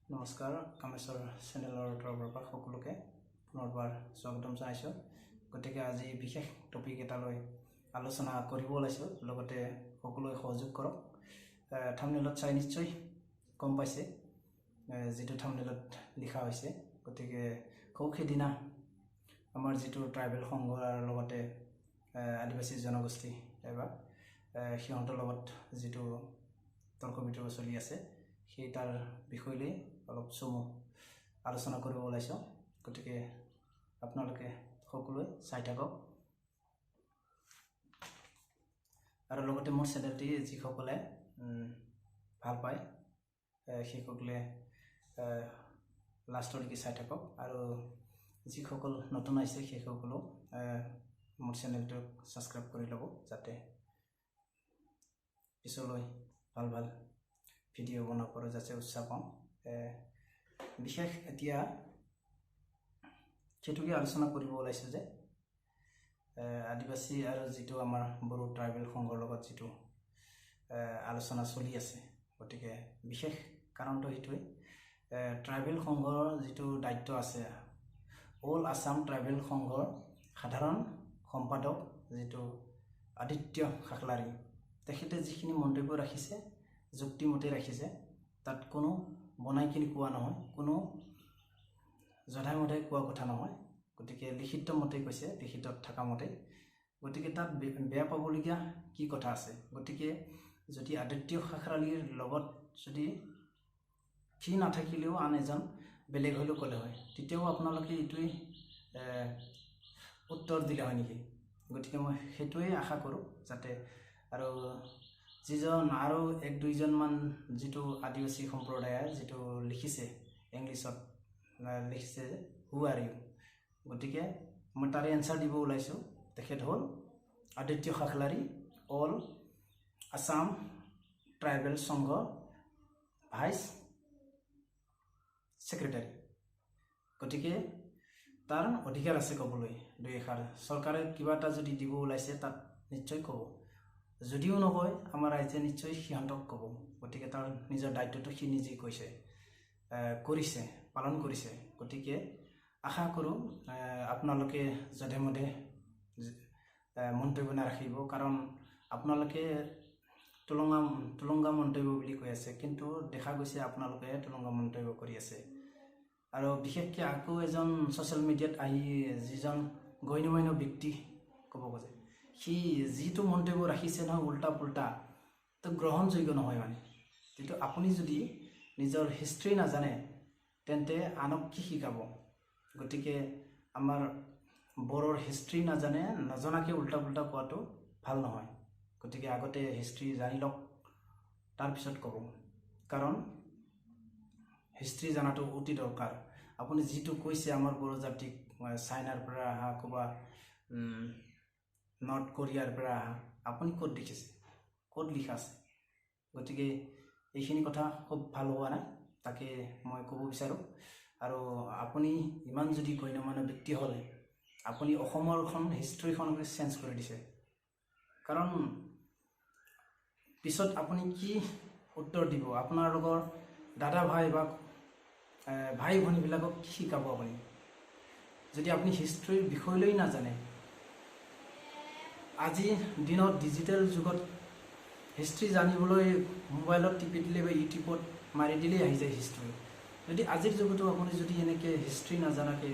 নমস্কাৰ কামেশ্বৰ চেনেলৰ তৰফৰ পৰা সকলোকে পুনৰবাৰ স্বাগতম জনাইছোঁ। গতিকে আজি বিশেষ টপিক এটা লৈ আলোচনা কৰিব ওলাইছোঁ, লগতে সকলোৱে সহযোগ কৰক। থাম্বনেইলত চাই নিশ্চয় গম পাইছে যিটো থাম্বনেইলত লিখা হৈছে। গতিকে খুব সেইদিনা আমাৰ যিটো ট্ৰাইবেল সংঘৰ লগতে আদিবাসী জনগোষ্ঠী এবাৰ সিহঁতৰ লগত যিটো তৰ্ক বিতৰ্ক চলি আছে সেই তাৰ বিষয় লৈ অলপ চমু আলোচনা কৰিব ওলাইছোঁ। গতিকে আপোনালোকে সকলোৱে চাই থাকক আৰু লগতে মোৰ চেনেলটি যিসকলে ভাল পায় সেইসকলে লাষ্টলৈকে চাই থাকক, আৰু যিসকল নতুন আহিছে সেইসকলো মোৰ চেনেলটোক ছাবস্ক্ৰাইব কৰি ল'ব, যাতে পিছলৈ ভাল ভাল ভিডিঅ' বনাব পাৰোঁ, যাতে উৎসাহ পাওঁ। বিশেষ এতিয়া সেইটোকে আলোচনা কৰিব ওলাইছোঁ যে আদিবাসী আৰু যিটো আমাৰ বড়ো ট্ৰাইবেল সংঘৰ লগত যিটো আলোচনা চলি আছে। গতিকে বিশেষ কাৰণটো সেইটোৱে, ট্ৰাইবেল সংঘৰ যিটো দায়িত্ব আছে, অল আছাম ট্ৰাইবেল সংঘৰ সাধাৰণ সম্পাদক যিটো আদিত্য খাখলাৰী, তেখেতে যিখিনি মন্তব্য ৰাখিছে যুক্তিমতে ৰাখিছে, তাত কোনো বনাই কিনি কোৱা নহয়, কোনো যধামতে কোৱা কথা নহয়। গতিকে লিখিত মতে কৈছে, লিখিতত থকা মতে। গতিকে তাত বেয়া পাবলগীয়া কি কথা আছে? গতিকে যদি আদিত্য খাখলাৰীৰ লগত যদি সি নাথাকিলেও আন এজন বেলেগ হ'লেও ক'লে হয়, তেতিয়াও আপোনালোকে এইটোৱে উত্তৰ দিলে হয় নেকি? গতিকে মই সেইটোৱে আশা কৰোঁ, যাতে আৰু যিজন আৰু এক দুইজনমান যিটো আদিবাসী সম্প্ৰদায়ে যিটো লিখিছে ইংলিছত লিখিছে হু আৰ ইউ, গতিকে মই তাৰে এনচাৰ দিব ওলাইছোঁ। তেখেত হ'ল আদিত্য খাখলাৰী, অল আছাম ট্ৰাইবেল সংঘ ভাইচ ছেক্ৰেটাৰী। গতিকে তাৰ অধিকাৰ আছে ক'বলৈ দুই এষাৰ। চৰকাৰে কিবা এটা যদি দিব ওলাইছে তাত নিশ্চয় ক'ব, যদিও নকয় আমাৰ ৰাইজে নিশ্চয় সিহঁতক ক'ব। গতিকে তাৰ নিজৰ দায়িত্বটো সি নিজেই কৈছে, কৰিছে, পালন কৰিছে। গতিকে আশা কৰোঁ আপোনালোকে যধে মধে মন্তব্য নাৰাখিব, কাৰণ আপোনালোকে তুলংগা মন্তব্য বুলি কৈ আছে, কিন্তু দেখা গৈছে আপোনালোকে তুলংগা মন্তব্য কৰি আছে। আৰু বিশেষকৈ আকৌ এজন ছ'চিয়েল মিডিয়াত আহি যিজন গণ্যমান্য ব্যক্তি ক'ব খোজে, সি যিটো মন্তব্য ৰাখিছে নহয় উল্টা পুল্টা, তো গ্ৰহণযোগ্য নহয়। মানে যিটো আপুনি যদি নিজৰ হিষ্ট্ৰী নাজানে তেন্তে আনক কি শিকাব? গতিকে আমাৰ বড়োৰ হিষ্ট্ৰী নজনাকৈ উল্টা পুল্টা কোৱাটো ভাল নহয়। গতিকে আগতে হিষ্ট্ৰী জানি লওক, তাৰপিছত ক'ব, কাৰণ হিষ্ট্ৰী জনাটো অতি দৰকাৰ। আপুনি যিটো কৈছে আমাৰ বড়ো জাতিক চাইনাৰ পৰা অহা, ক'বা নৰ্থ কোৰিয়াৰ পৰা অহা, আপুনি ক'ত দেখিছে, ক'ত লিখা আছে? গতিকে এইখিনি কথা খুব ভাল হোৱা নাই, তাকে মই ক'ব বিচাৰোঁ। আৰু আপুনি ইমান যদি গণ্যমান্য ব্যক্তি হ'লে আপুনি অসমৰখন হিষ্ট্ৰীখনকে চেঞ্জ কৰি দিছে, কাৰণ পিছত আপুনি কি উত্তৰ দিব? আপোনালোকৰ দাদা ভাই বা ভাই ভনীবিলাকক কি শিকাব আপুনি যদি আপুনি হিষ্ট্ৰীৰ বিষয়লৈ নাজানে? আজিৰ দিনত ডিজিটেল যুগত হিষ্ট্ৰী জানিবলৈ মোবাইলত টিপি দিলে বা ইউটিউবত মাৰি দিলেই আহি যায় হিষ্ট্ৰী। যদি আজিৰ যুগতো আপুনি যদি এনেকৈ হিষ্ট্ৰী নাজানাকৈ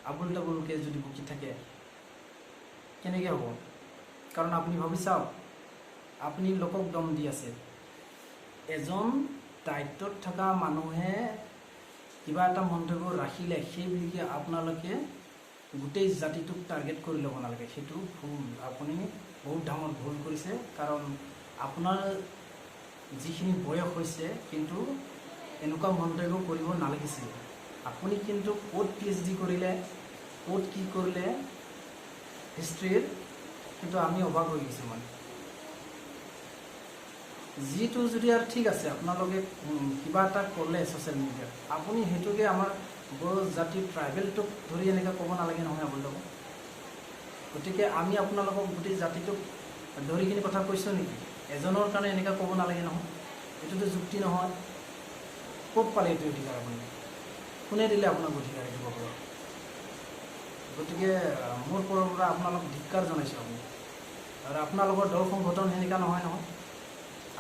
আবুল তাবুলকৈ যদি বকি থাকে, কেনেকৈ হ'ব? কাৰণ আপুনি ভাবি চাওক, আপুনি লোকক দম দি আছে। এজন দায়িত্বত থকা মানুহে কিবা এটা মন্তব্য ৰাখিলে সেই বুলিকে আপোনালোকে গোটেই জাতিটোক টাৰ্গেট কৰি ল'ব নালাগে, সেইটো ভুল। আপুনি বহুত ডাঙৰ ভুল কৰিছে, কাৰণ আপোনাৰ যিখিনি বয়স হৈছে কিন্তু এনেকুৱা মন্তব্য কৰিব নালাগিছিল। আপুনি কিন্তু ক'ত PhD কৰিলে, ক'ত কি কৰিলে হিষ্ট্ৰীৰ, কিন্তু আমি অবাক হৈ গৈছোঁ। মানে যিটো যদি আৰু ঠিক আছে, আপোনালোকে কিবা এটা ক'লে ছ'চিয়েল মিডিয়াত, আপুনি সেইটোকে আমাৰ বড়ো জাতিৰ ট্ৰাইবেলটোক ধৰি এনেকৈ ক'ব নালাগে নহয় আপোনালোকক। গতিকে আমি আপোনালোকক গোটেই জাতিটোক ধৰি কিনি কথা কৈছোঁ নেকি? এজনৰ কাৰণে এনেকৈ ক'ব নালাগে নহয়, এইটোতো যুক্তি নহয়। ক'ত পালে এইটো অধিকাৰ আপুনি কোনে দিলে আপোনাক অধিকাৰ দিব পৰা গতিকে মোৰ ফালৰ পৰা আপোনালোক ধিক্কাৰ জনাইছোঁ আপুনি আৰু আপোনালোকৰ দল সংগঠন সেনেকুৱা নহয়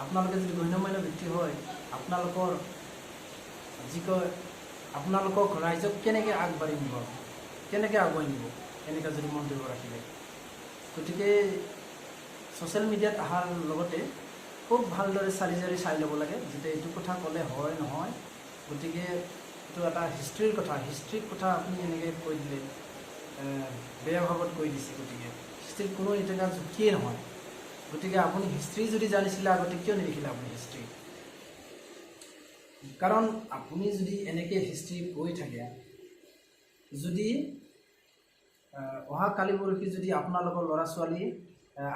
আপোনালোকে যদি গণ্যমান্য ব্যক্তি হয় আপোনালোকৰ যি কয় আপোনালোকক ৰাইজক কেনেকৈ আগবাঢ়ি নিব কেনেকৈ আগুৱাই নিব এনেকুৱা যদি মন্তব্য ৰাখিলে গতিকে ছ'চিয়েল মিডিয়াত অহাৰ লগতে খুব ভালদৰে চালি জাৰি চাই ল'ব লাগে যাতে এইটো কথা ক'লে হয় নহয় গতিকে এইটো এটা হিষ্ট্ৰীৰ কথা আপুনি এনেকৈ কৈ দিলে বেয়া ভাৱত কৈ দিছে গতিকে হিষ্ট্ৰীত কোনো এটা যুক্তিয়েই নহয় গতিকে আপুনি হিষ্ট্ৰী যদি জানিছিলে আগতে কিয় নিলিখিলে আপুনি হিষ্ট্ৰী কাৰণ আপুনি যদি এনেকৈ হিষ্ট্ৰী কৈ থাকে যদি অহা কালি পৰহি যদি আপোনালোকৰ ল'ৰা ছোৱালী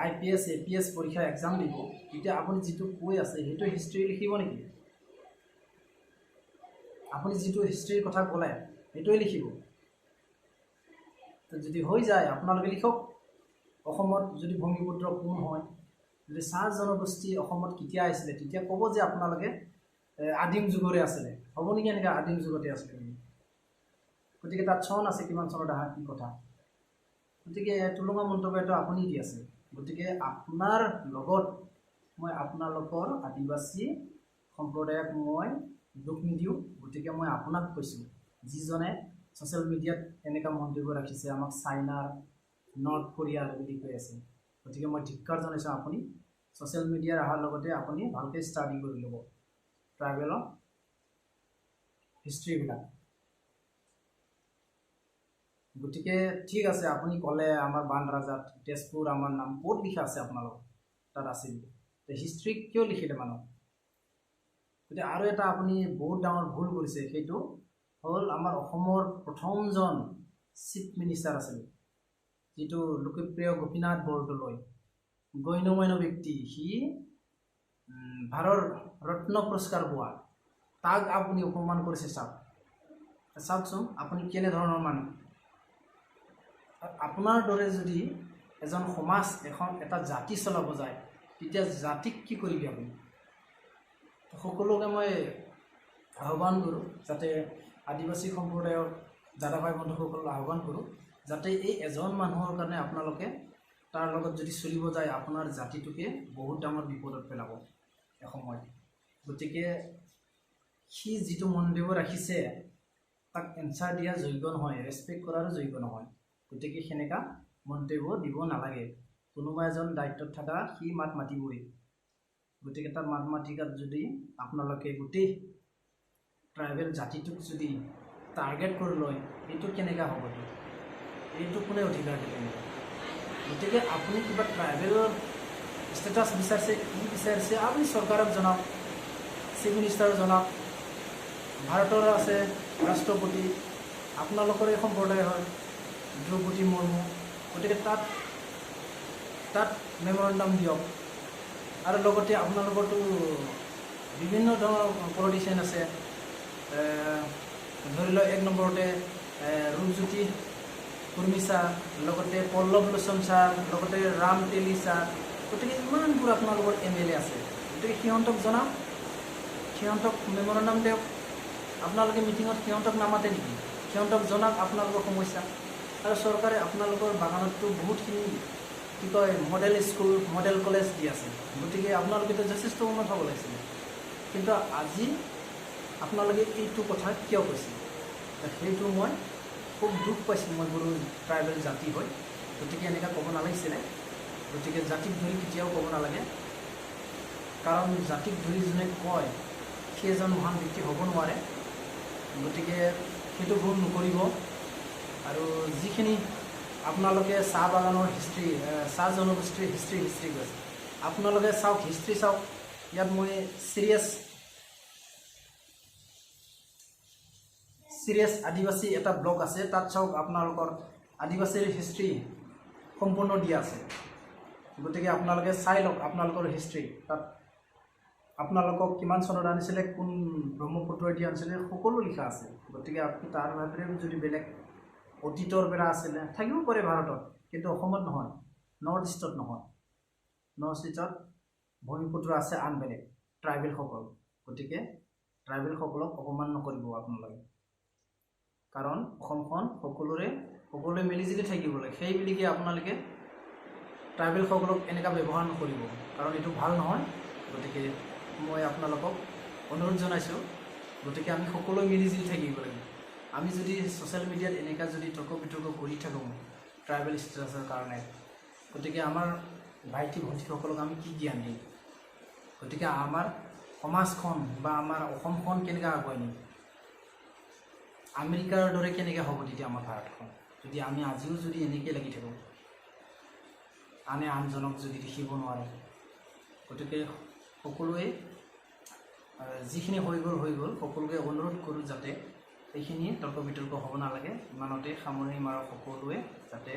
IPS APS পৰীক্ষা এক্সাম দিব তেতিয়া আপুনি যিটো কৈ আছে সেইটো হিষ্ট্ৰী লিখিব নেকি আপুনি যিটো হিষ্ট্ৰীৰ কথা ক'লে সেইটোৱে লিখিব যদি হৈ যায় আপোনালোকে লিখক অসমত যদি ভূমিপুত্ৰ কোন হয় যদি চাহ জনগোষ্ঠী অসমত কেতিয়া আহিছিলে তেতিয়া ক'ব যে আপোনালোকে আদিম যুগৰে আছিলে হ'ব নেকি এনেকৈ আদিম যুগতে আছিলে গতিকে তাত চন আছে কিমান চনত অহা কি কথা গতিকে তুলঙা মন্তব্যটো আপুনি দি আছে গতিকে আপোনাৰ লগত মই আপোনালোকৰ আদিবাসী সম্প্ৰদায়ক মই দুখ নিদিওঁ গতিকে মই আপোনাক কৈছোঁ যিজনে ছ'চিয়েল মিডিয়াত এনেকুৱা মন্তব্য ৰাখিছে আমাক চাইনাৰ নৰ্থ কোৰিয়াৰ বুলি কৈ আছে গতিকে মই ধিক্কাৰ জনাইছোঁ আপুনি ছ'চিয়েল মিডিয়াৰ অহাৰ লগতে আপুনি ভালকৈ ষ্টাডি কৰি ল'ব ট্ৰাইবেলৰ হিষ্ট্ৰীবিলাক গতিকে ঠিক আছে আপুনি ক'লে আমাৰ বান ৰাজাত তেজপুৰ আমাৰ নাম ক'ত লিখা আছে আপোনালোক তাত আছিল হিষ্ট্ৰী কিয় লিখিলে মানুহ গতিকে আৰু এটা আপুনি বহুত ডাঙৰ ভুল কৰিছে সেইটো হ'ল আমাৰ অসমৰ প্ৰথমজন চিফ মিনিষ্টাৰ আছিল যিটো লোকপ্ৰিয় গোপীনাথ বৰদলৈ গণ্যমান্য ব্যক্তি সি ভাৰত ৰত্ন পুৰস্কাৰ পোৱা তাক আপুনি অপমান কৰিছে চাওকচোন আপুনি কেনেধৰণৰ মানুহ আপোনাৰ দৰে যদি এজন সমাজ এটা জাতি চলাব যায় তেতিয়া জাতিক কি কৰিবি আপুনি সকলোকে মই আহ্বান কৰোঁ যাতে আদিবাসী সম্প্ৰদায়ৰ দাদা ভাই বন্ধুসকলক আহ্বান কৰোঁ যাতে এই এজন মানুহৰ কাৰণে আপোনালোকে তাৰ লগত যদি চলিব যায় আপোনাৰ জাতিটোকে বহুত ডাঙৰ বিপদত পেলাব এসময়ত গতিকে সি যিটো মন্তব্য ৰাখিছে তাক এনচাৰ দিয়া যোগ্য নহয় ৰেচপেক্ট কৰাৰো যোগ্য নহয় গতিকে সেনেকুৱা মন্তব্য দিব নালাগে কোনোবা এজন দায়িত্বত থকা সি মাত মাতিবই গতিকে তাৰ মাত মাতিকাত যদি আপোনালোকে গোটেই ট্ৰাইবেল জাতিটোক যদি টাৰ্গেট কৰি লয় এইটো কেনেকুৱা হ'ব এইটো কোনে অধিকাৰ দিলে গতিকে আপুনি কিবা ট্ৰাইবেলৰ ষ্টেটাছ বিচাৰিছে কি বিচাৰিছে আপুনি চৰকাৰক জনাওক চিফ মিনিষ্টাৰক জনাওক ভাৰতৰ আছে ৰাষ্ট্ৰপতি আপোনালোকৰ এই সম্প্ৰদায় হয় দ্ৰৌপদী মুৰ্মু গতিকে তাত মেমৰেণ্ডাম দিয়ক আৰু লগতে আপোনালোকৰতো বিভিন্ন ধৰণৰ পলিটিচিয়ান আছে ধৰি লওক 1 নম্বৰতে ৰূপজ্যোতি কুৰ্মী ছাৰ লগতে পল্লৱ লোচন ছাৰ লগতে ৰাম তেলী ছাৰ গতিকে ইমানবোৰ আপোনালোকৰ MLA আছে গতিকে সিহঁতক জনাওক সিহঁতক মেমৰেণ্ডাম দিয়ক আপোনালোকে মিটিঙত সিহঁতক নামাতে নেকি সিহঁতক জনাওক আপোনালোকৰ সমস্যা আৰু চৰকাৰে আপোনালোকৰ বাগানততো বহুতখিনি কি কয় মডেল স্কুল মডেল কলেজ দি আছে গতিকে আপোনালোকেতো যথেষ্ট উন্নত হ'ব লাগিছিলে কিন্তু আজি আপোনালোকে এইটো কথা কিয় কৈছে সেইটো মই খুব দুখ পাইছোঁ মই বড়ো ট্ৰাইবেল জাতি হয় গতিকে এনেকৈ ক'ব নালাগিছিলে গতিকে জাতিক ধৰি কেতিয়াও ক'ব নালাগে কাৰণ জাতিক ধৰি যোনে কয় সি এজন মহান ব্যক্তি হ'ব নোৱাৰে গতিকে সেইটো ভুল নকৰিব আৰু যিখিনি আপোনালোকে চাহ বাগানৰ হিষ্ট্ৰী চাহ জনগোষ্ঠীৰ হিষ্ট্ৰী কৈছে আপোনালোকে চাওক হিষ্ট্ৰী চাওক ইয়াত মই চিৰিয়াছ আদিবাসী এটা ব্লগ আছে তাত চাওক আপোনালোকৰ আদিবাসীৰ হিষ্ট্ৰী সম্পূৰ্ণ দিয়া আছে গতিকে আপোনালোকে চাই লওক আপোনালোকৰ হিষ্ট্ৰী তাত আপোনালোকক কিমান চনত আনিছিলে কোন ব্ৰহ্মপুত্ৰই দি আনিছিলে সকলো লিখা আছে গতিকে আপুনি তাৰ বাহিৰেও যদি বেলেগ অতীতৰ পৰা আছিলে থাকিব পাৰে ভাৰতত কিন্তু অসমত নহয় নৰ্থ ইষ্টত নহয় নৰ্থ ইষ্টত ভূমিপুত্ৰ আছে আন বেলেগ ট্ৰাইবেলসকল গতিকে ট্ৰাইবেলসকলক অপমান নকৰিব আপোনালোকে, কাৰণ অসমখন সকলোৱে মিলিজুলি থাকিব লাগে। সেই বুলিকে আপোনালোকে ট্ৰাইবেলসকলক এনেকুৱা ব্যৱহাৰ নকৰিব, কাৰণ এইটো ভাল নহয়। গতিকে মই আপোনালোকক অনুৰোধ জনাইছোঁ, গতিকে আমি সকলোৱে মিলিজুলি থাকিব লাগিব। আমি যদি ছ'চিয়েল মিডিয়াত এনেকুৱা যদি তৰ্ক বিতৰ্ক কৰি থাকোঁ ট্ৰাইবেল ষ্টেটাছৰ কাৰণে, গতিকে আমাৰ ভাইটি ভণ্টিসকলক আমি কি জ্ঞান দিম? গতিকে আমাৰ সমাজখন বা আমাৰ অসমখন কেনেকৈ আগুৱাই নিম? আমেৰিকাৰ দৰে কেনেকৈ হ'ব তেতিয়া আমাৰ ভাৰতখন, যদি আমি আজিও যদি এনেকৈ লাগি থাকোঁ, আনে আনজনক যদি দেখিব নোৱাৰে? গতিকে সকলোৱে যিখিনি হৈ গ'ল সকলোকে অনুৰোধ কৰোঁ যাতে এইখিনি তৰ্ক বিতৰ্ক হ'ব নালাগে। ইমানতে সামৰণি মাৰক। সকলোৱে যাতে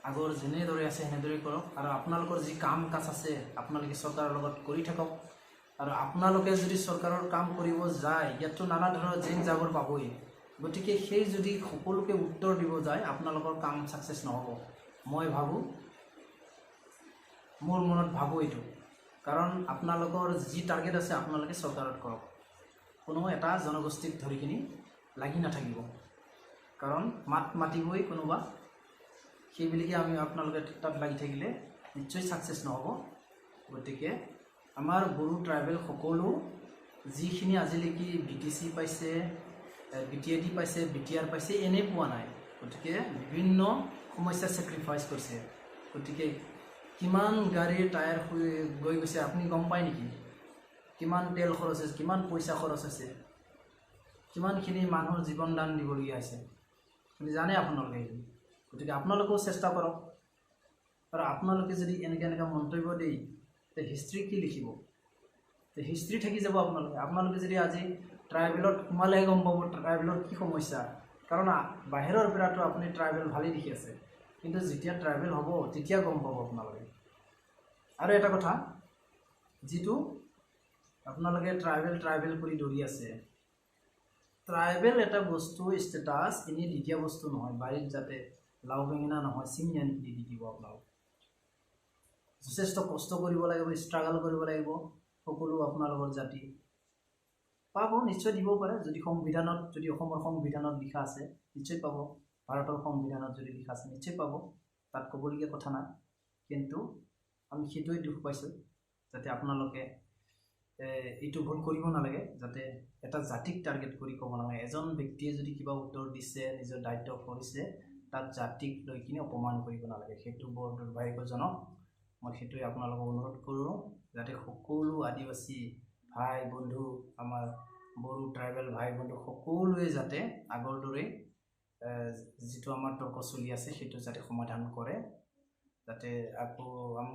আগৰ যেনেদৰে আছে সেনেদৰে কৰক, আৰু আপোনালোকৰ যি কাম কাজ আছে আপোনালোকে চৰকাৰৰ লগত কৰি থাকক। আৰু আপোনালোকে যদি চৰকাৰৰ কাম কৰিব যায়, ইয়াততো নানা ধৰণৰ জেং জাবৰ পাবই। গতিকে সেই যদি সকলোকে উত্তৰ দিব যায়, আপোনালোকৰ কাম ছাকচেছ নহ'ব। মই ভাবোঁ, মোৰ মনত ভাবোঁ এইটো, কাৰণ আপোনালোকৰ যি টাৰ্গেট আছে আপোনালোকে চৰকাৰত কৰক, কোনো এটা জনগোষ্ঠীক ধৰি কিনি লাগি নাথাকিব, কাৰণ মাত মাতিবই কোনোবা। সেইবুলিকে আমি আপোনালোকে তাত লাগি থাকিলে নিশ্চয় ছাকচেছ নহ'ব। গতিকে আমাৰ বড়ো ট্ৰাইবেল সকলো যিখিনি আজিলৈকে BTC পাইছে, BTAD পাইছে, BTR পাইছে, এনেই পোৱা নাই। গতিকে বিভিন্ন সমস্যা ছেক্ৰিফাইচ কৰিছে। গতিকে কিমান গাড়ীৰ টায়াৰ গৈ গৈছে আপুনি গম পায় নেকি? কিমান তেল খৰচ হৈছে, কিমান পইচা খৰচ হৈছে, কিমানখিনি মানুহৰ জীৱন দান দিবলগীয়া হৈছে, আপুনি জানে আপোনালোকে এইটো। গতিকে আপোনালোকেও চেষ্টা কৰক। আৰু আপোনালোকে যদি এনেকৈ মন্তব্য দিয়ে, তে হিষ্ট্ৰী কি লিখিব? তে হিষ্ট্ৰী থাকি যাব আপোনালোকে যদি আজি ট্ৰাইবেলত সোমালেহে গম পাব ট্ৰাইবেলৰ কি সমস্যা। কাৰণ বাহিৰৰ পৰাতো আপুনি ট্ৰাইবেল ভালেই দেখি আছে, কিন্তু যেতিয়া ট্ৰাইবেল হ'ব তেতিয়া গম পাব আপোনালোকে। আৰু এটা কথা, যিটো আপোনালোকে ট্ৰাইবেল কৰি দৌৰি আছে, ট্ৰাইবেল এটা বস্তু ষ্টেটাছ এনেই দি দিয়া বস্তু নহয়। বাৰীত যাতে লাও বেঙেনা নহয়, চিঙি আনি দি দিব আপোনালোকে। যথেষ্ট কষ্ট কৰিব লাগিব, ষ্ট্ৰাগল কৰিব লাগিব। সকলো আপোনালোকৰ জাতি পাব, নিশ্চয় দিব পাৰে। যদি সংবিধানত, যদি অসমৰ সংবিধানত লিখা আছে নিশ্চয় পাব, ভাৰতৰ সংবিধানত যদি লিখা আছে নিশ্চয় পাব, তাত ক'বলগীয়া কথা নাই। কিন্তু আমি সেইটোৱে দুখ পাইছোঁ, যাতে আপোনালোকে এইটো ভুল কৰিব নালাগে, যাতে এটা জাতিক টাৰ্গেট কৰি ক'ব নালাগে। এজন ব্যক্তিয়ে যদি কিবা উত্তৰ দিছে, নিজৰ দায়িত্ব কৰিছে, তাত জাতিক লৈ কিনে অপমান কৰিব নালাগে। সেইটো বৰ দুৰ্ভাগ্যজনক। মই সেইটোৱে আপোনালোকক অনুৰোধ কৰোঁ, যাতে সকলো আদিবাসী ভাই বন্ধু, আমাৰ বড়ো ট্ৰাইবেল ভাই বন্ধু সকলোৱে যাতে আগৰ দৰে যিটো আমাৰ তৰ্ক চলি আছে সেইটো যাতে সমাধান কৰে। যাতে আকৌ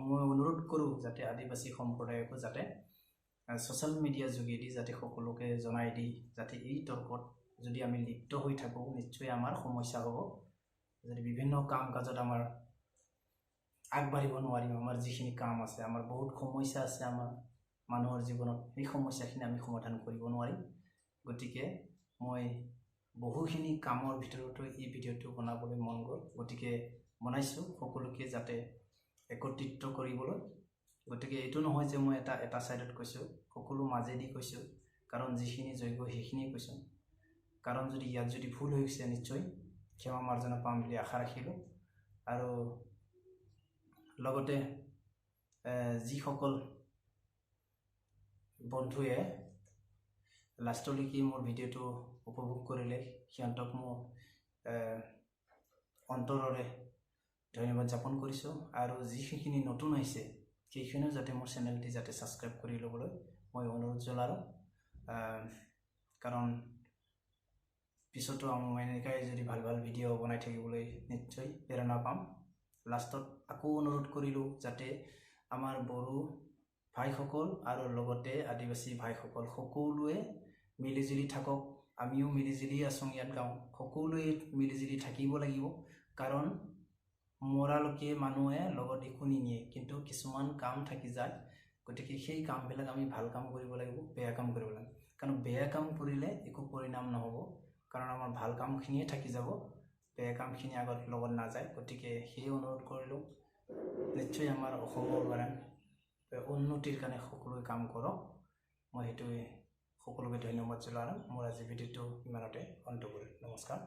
মই অনুৰোধ কৰোঁ যাতে আদিবাসী সম্প্ৰদায়কো যাতে ছ'চিয়েল মিডিয়াৰ যোগেদি যাতে সকলোকে জনাই দি, যাতে এই তৰ্কত যদি আমি লিপ্ত হৈ থাকোঁ নিশ্চয় আমাৰ সমস্যা হ'ব। যদি বিভিন্ন কাম কাজত আমাৰ আগবাঢ়িব নোৱাৰিম, আমাৰ যিখিনি কাম আছে, আমাৰ বহুত সমস্যা আছে আমাৰ মানুহৰ জীৱনত, সেই সমস্যাখিনি আমি সমাধান কৰিব নোৱাৰিম। গতিকে মই বহুখিনি কামৰ ভিতৰতো এই ভিডিঅ'টো বনাবলৈ মন গ'ল, গতিকে বনাইছোঁ সকলোকে যাতে একত্ৰিত কৰিবলৈ। গতিকে এইটো নহয় যে মই এটা ছাইডত কৈছোঁ, সকলো মাজেদি কৈছোঁ, কাৰণ যিখিনি যোগ্য সেইখিনিয়ে কৈছোঁ। কাৰণ যদি ইয়াত যদি ভুল হৈ গৈছে নিশ্চয় ক্ষমা মাৰ্জনা পাম বুলি আশা ৰাখিলোঁ। আৰু লগতে যিসকল বন্ধুৱে লাষ্টলৈকে মোৰ ভিডিঅ'টো উপভোগ কৰিলে, সিহঁতক মোৰ অন্তৰেৰে ধন্যবাদ জ্ঞাপন কৰিছোঁ। আৰু যিখিনি নতুন আহিছে সেইখিনিও যাতে মোৰ চেনেলটি যাতে ছাবস্ক্ৰাইব কৰি ল'বলৈ মই অনুৰোধ জনালোঁ। কাৰণ পিছতো মই এনেকৈ যদি ভাল ভিডিঅ' বনাই থাকিবলৈ নিশ্চয় প্ৰেৰণা পাম। লাষ্টত আকৌ অনুৰোধ কৰিলোঁ যাতে আমাৰ বড়ো ভাইসকল আৰু লগতে আদিবাসী ভাইসকল সকলোৱে মিলিজুলি থাকক। আমিও মিলিজুলি আছোঁ ইয়াত গাঁও, সকলোৱে মিলিজুলি থাকিব লাগিব। কাৰণ মৰালৈকে মানুহে লগত একো নিনিয়ে, কিন্তু কিছুমান কাম থাকি যায়। গতিকে সেই কামবিলাক আমি ভাল কাম কৰিব লাগিব, বেয়া কাম কৰিব লাগিব। কাৰণ বেয়া কাম কৰিলে একো পৰিণাম নহ'ব, কাৰণ আমাৰ ভাল কামখিনিয়ে থাকি যাব, বেয়া কামখিনি আগত লগত নাযায়। গতিকে সেই অনুৰোধ কৰিলোঁ, নিশ্চয় আমাৰ অসমৰ কাৰণে উন্নতিৰ কাৰণে সকলোৱে কাম কৰক, মই সেইটোৱে সকলোকে ধন্যবাদ জনাম। মোৰ আজি ভিডিঅ'টো ইমানতে অন্ত কৰিলোঁ। নমস্কাৰ।